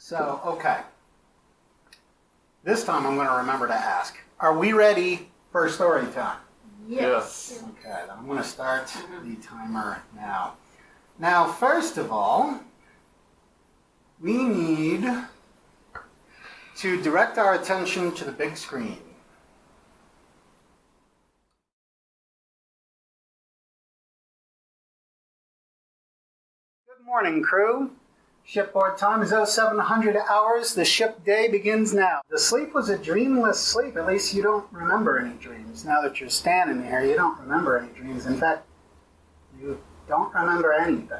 So, okay. This time I'm going to remember to ask, are we ready for story time? Yes. Okay, then I'm going to start the timer now. Now, first of all, we need to direct our attention to the big screen. Good morning, crew. Shipboard time is 0700 hours. The ship day begins now. The sleep was a dreamless sleep. At least you don't remember any dreams. Now that you're standing here, you don't remember any dreams. In fact, you don't remember anything.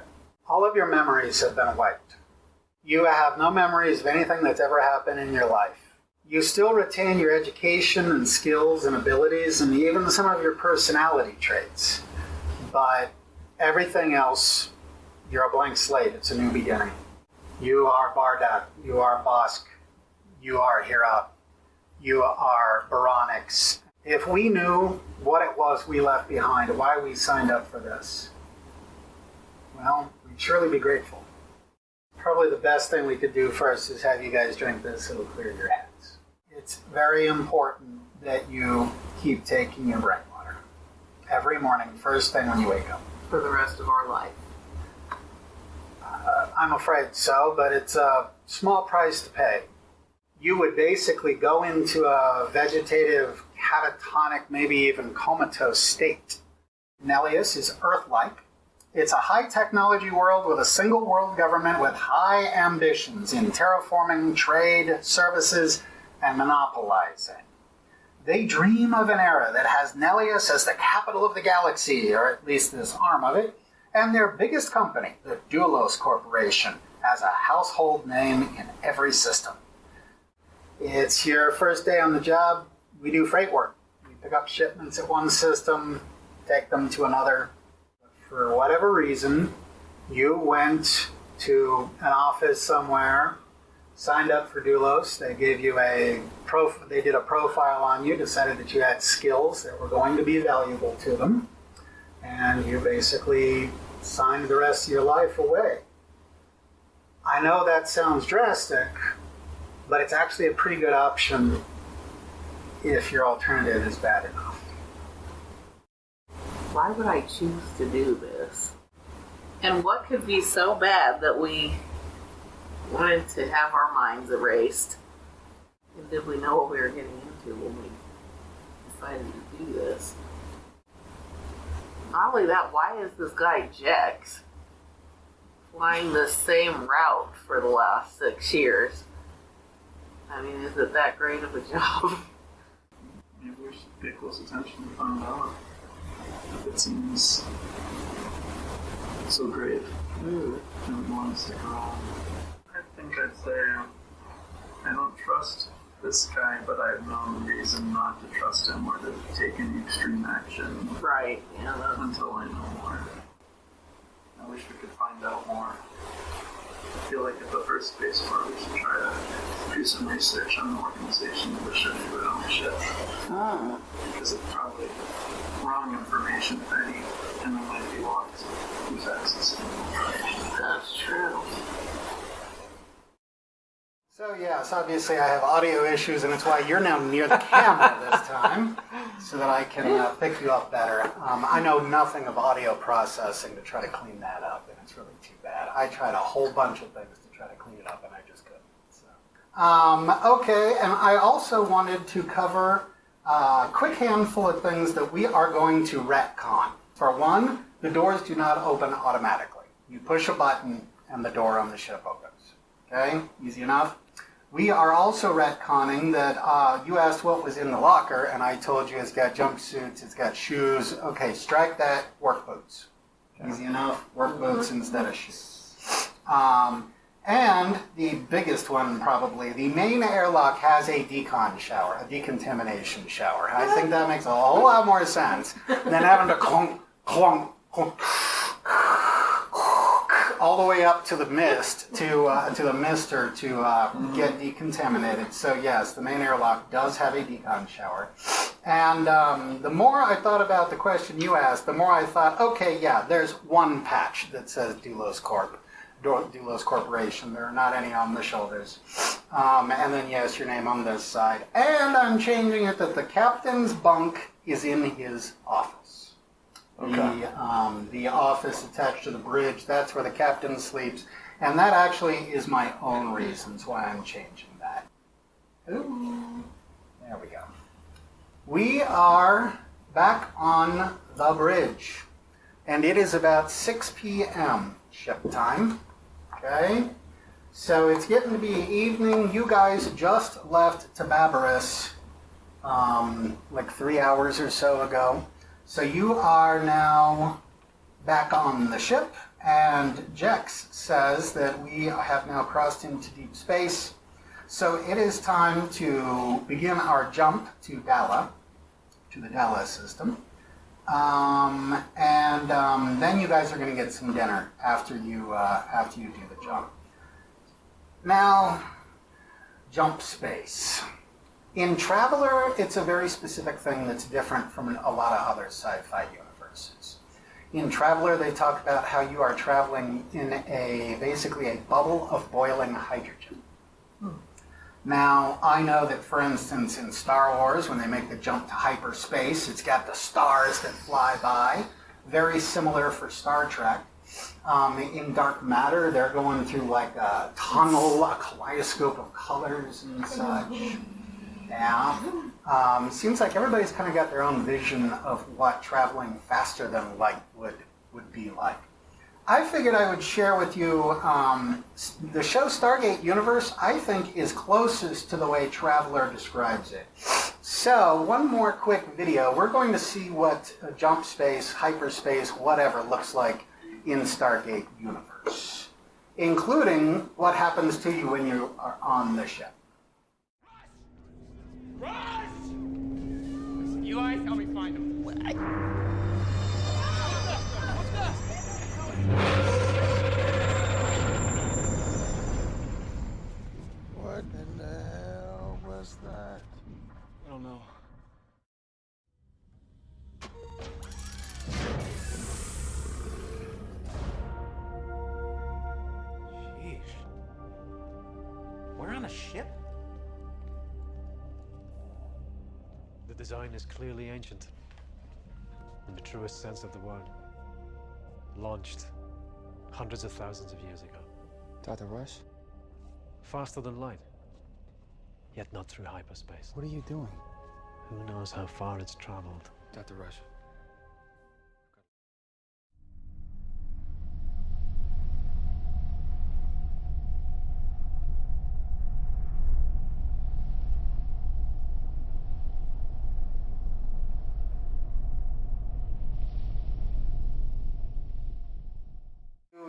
All of your memories have been wiped. You have no memories of anything that's ever happened in your life. You still retain your education and skills and abilities and even some of your personality traits. But everything else, you're a blank slate. It's a new beginning. You are Bardak, you are Bosk, you are Hira, you are Baronix. If we knew what it was we left behind, why we signed up for this, well, we'd surely be grateful. Probably the best thing we could do first is have you guys drink this. It'll clear your heads. It's very important that you keep taking your brain water every morning, first thing when you wake up. For the rest of our life. I'm afraid so, but it's a small price to pay. You would basically go into a vegetative, catatonic, maybe even comatose state. Nelius is Earth-like. It's a high-technology world with a single world government with high ambitions in terraforming, trade, services, and monopolizing. They dream of an era that has Nelius as the capital of the galaxy, or at least this arm of it, and their biggest company, the Doulos Corporation, as a household name in every system. It's your first day on the job. We do freight work. We pick up shipments at one system, take them to another. For whatever reason, you went to an office somewhere, signed up for Doulos. They gave you they did a profile on you, decided that you had skills that were going to be valuable to them, and you basically signed the rest of your life away. I know that sounds drastic, but it's actually a pretty good option if your alternative is bad enough. Why would I choose to do this? And what could be so bad that we wanted to have our minds erased? And did we know what we were getting into when we decided to do this? Not only that, why is this guy Jex flying the same route for the last 6 years? I mean, is it that great of a job? Maybe we should pay close attention to find out if it seems so great. And we want to stick around. I think I'd say I don't trust this guy, but I have no reason not to trust him or to take any extreme action. Right, yeah. Until I know more. I wish we could find out more. I feel like at the first space for we should try to do some research on the organization that should do it on the ship. Because it's probably wrong information, if any, and there might be lots who's access to information. That's true. So yes, obviously I have audio issues, and it's why you're now near the camera this time, so that I can pick you up better. I know nothing of audio processing to try to clean that up, and it's really too bad. I tried a whole bunch of things to try to clean it up, and I just couldn't. So. Okay, and I also wanted to cover a quick handful of things that we are going to retcon. For one, the doors do not open automatically. You push a button, and the door on the ship opens. Okay, easy enough. We are also retconning that you asked what was in the locker, and I told you it's got jumpsuits, it's got shoes. Okay, strike that, work boots. Easy enough, work boots instead of shoes. And the biggest one probably, the main airlock has a decon shower, a decontamination shower. I think that makes a whole lot more sense than having to clunk, clunk, clunk, all the way up to the mist, to the mister to get decontaminated. So yes, the main airlock does have a decon shower. And the more I thought about the question you asked, the more I thought, okay, yeah, there's one patch that says Doulos Corp. Doulos Corporation. There are not any on the shoulders. And then, yes, your name on this side. And I'm changing it that the captain's bunk is in his office. Okay. The office attached to the bridge, that's where the captain sleeps. And that actually is my own reasons why I'm changing that. Ooh. There we go. We are back on the bridge. And it is about 6 p.m. ship time. Okay? So it's getting to be evening. You guys just left Tababarus like 3 hours or so ago. So you are now back on the ship. And Jex says that we have now crossed into deep space. So it is time to begin our jump to Dala, to the Dala system. Then you guys are going to get some dinner after you do the jump. Now, jump space. In Traveller, it's a very specific thing that's different from a lot of other sci-fi universes. In Traveller, they talk about how you are traveling in basically a bubble of boiling hydrogen. Now, I know that, for instance, in Star Wars, when they make the jump to hyperspace, it's got the stars that fly by. Very similar for Star Trek. In Dark Matter, they're going through like a tunnel, a kaleidoscope of colors and such. Yeah. Seems like everybody's kind of got their own vision of what traveling faster than light would be like. I figured I would share with you the show Stargate Universe, I think, is closest to the way Traveller describes it. So, one more quick video. We're going to see what jump space, hyperspace, whatever looks like in Stargate Universe, including what happens to you when you are on the ship. Rush! You guys help me find him. What in the hell was that? I don't know. Sheesh. We're on a ship? The design is clearly ancient, in the truest sense of the word. Launched hundreds of thousands of years ago. Dr. Rush? Faster than light, yet not through hyperspace. What are you doing? Who knows how far it's traveled? Dr. Rush.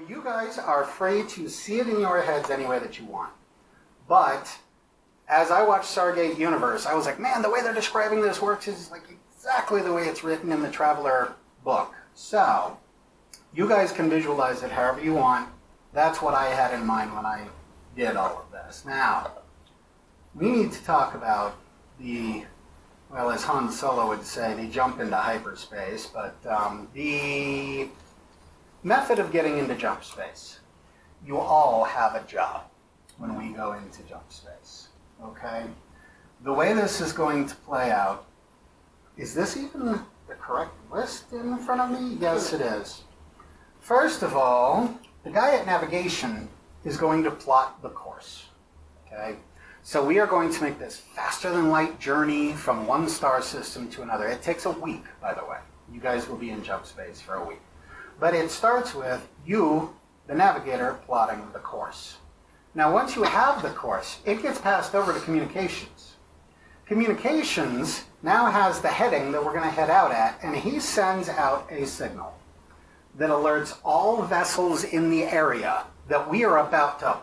You guys are free to see it in your heads any way that you want. But as I watched Stargate Universe, I was like, man, the way they're describing this works is like exactly the way it's written in the Traveller book. So, you guys can visualize it however you want. That's what I had in mind when I did all of this. Now, we need to talk about well, as Han Solo would say, the jump into hyperspace, but the method of getting into jump space. You all have a job when we go into jump space, okay? The way this is going to play out, is this even the correct list in front of me? Yes, it is. First of all, the guy at navigation is going to plot the course, okay? So we are going to make this faster than light journey from one star system to another. It takes a week, by the way. You guys will be in jump space for a week. But it starts with you, the navigator, plotting the course. Now, once you have the course, it gets passed over to communications. Communications now has the heading that we're going to head out at, and he sends out a signal that alerts all vessels in the area that we are about to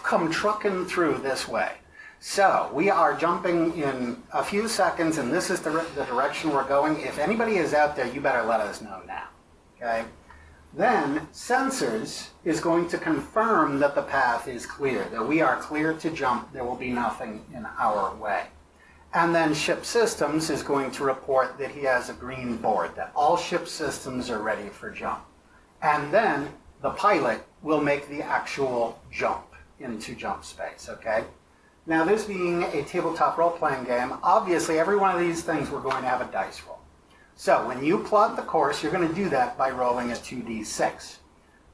come trucking through this way. So, we are jumping in a few seconds, and this is the direction we're going. If anybody is out there, you better let us know now, okay? Then, Sensors is going to confirm that the path is clear, that we are clear to jump, there will be nothing in our way. And then Ship Systems is going to report that he has a green board, that all ship systems are ready for jump. And then the pilot will make the actual jump into jump space, okay? Now, this being a tabletop role-playing game, obviously every one of these things we're going to have a dice roll. So when you plot the course, you're going to do that by rolling a 2d6.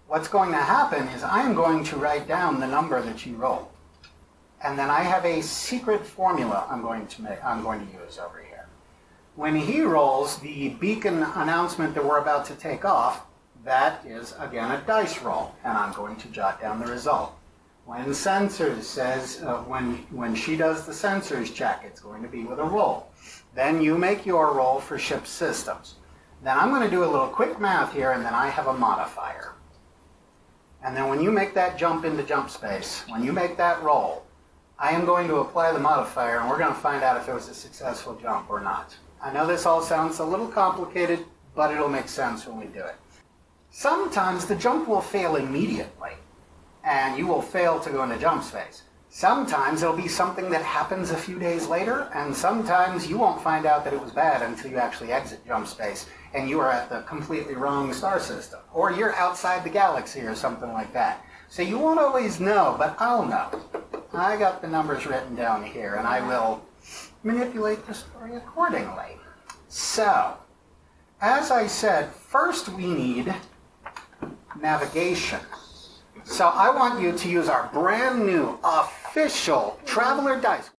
What's going to happen is I'm going to write down the number that you rolled. And then I have a secret formula I'm going to use over here. When he rolls the beacon announcement that we're about to take off, that is, again, a dice roll, and I'm going to jot down the result. When sensors says, when she does the sensors check, it's going to be with a roll. Then you make your roll for ship systems. Then I'm going to do a little quick math here, and then I have a modifier. And then when you make that jump into jump space, when you make that roll, I am going to apply the modifier, and we're going to find out if it was a successful jump or not. I know this all sounds a little complicated, but it'll make sense when we do it. Sometimes the jump will fail immediately, and you will fail to go into jump space. Sometimes it'll be something that happens a few days later, and sometimes you won't find out that it was bad until you actually exit jump space, and you are at the completely wrong star system, or you're outside the galaxy or something like that. So you won't always know, but I'll know. I got the numbers written down here, and I will manipulate the story accordingly. So, as I said, first we need navigation. So I want you to use our brand new official Traveller dice.